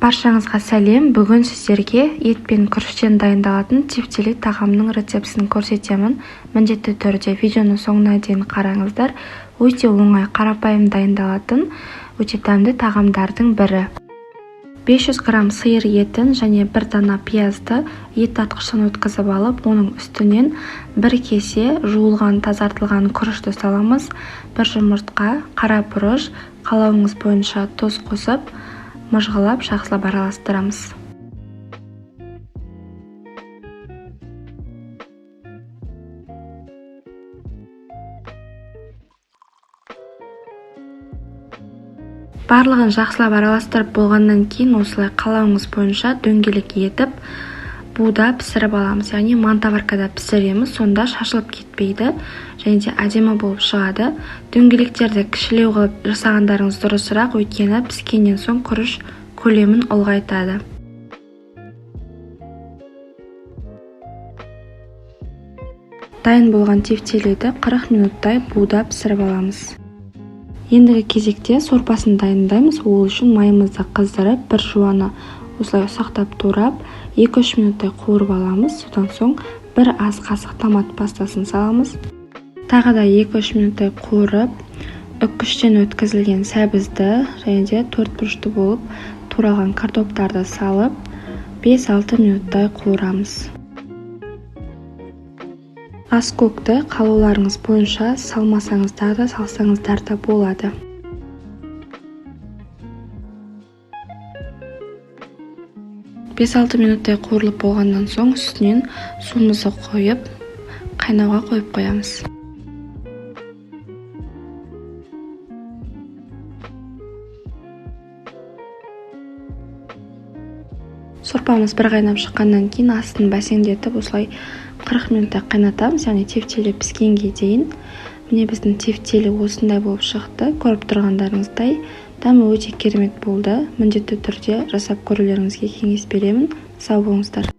Баршаңызға сәлем. Бүгін сіздерге ет пен күріштен дайындалатын тефтели тағамның рецептісін көрсетемін. Міндетті түрде видеоны соңына дейін қараңыздар. Өте оңай, қарапайым дайындалатын өте дәмді тағамдардың бірі. 500 грамм сиыр етін және 1 дана пиязды ет тартқыштан өткізіп алып, оның үстінен 1 кесе жуылған тазартылған күрішті саламыз. 1 жұмыртқа, қара бұрыш, қалауыңыз бойынша тұз қосып, мыжғылап, жақсылап араластырамыз. Барлығын жақсылап араластырып болғаннан кейін осылай қалауыңыз бойынша дөңгелек етіп буда пісіріп аламыз. Яғни мантаваркада пісіреміз, сонда шашылып кетпейді және де әдемі болып шығады. Дөңгелектерді кішілеу қылып жасағандарыңыз дұрысырақ, өйткені піскеннен соң күріш көлемін ұлғайтады. Дайын болған тефтелиді 40 минуттай буда пісіріп аламыз. Ендігі кезекте сорпасын дайындаймыз. Ол үшін майымызды қыздырып, бір жуаны осылай ұсақтап турап, 2-3 минуттай қуырып аламыз. Содан соң 1 ас қасық томат пастасын саламыз. Тағы да 2-3 минуттай қуырып, үккіштен өткізілген сәбізді және де 4 бұрышты болып туралған картоптарды салып, 5-6 минуттай қуырамыз. Аскөкті қалауларыңыз бойынша салмасаңыздар да, салсаңыздар да болады. Бес-алты минуттай қуырылып болғаннан соң үстінен суымызды қойып, қайнауға қойып қоямыз. Сорпамыз бір қайнап шыққаннан кейін астын бәсеңдетіп, осылай 40 минуттай қайнатамыз, яғни тефтели піскенге дейін. Міне біздің тефтели осындай болып шықты. Көріп тұрғандарыңыздай, дәмі өте керемет болды. Міндетті түрде жасап көрулеріңізге кеңес беремін. Сау болыңыздар.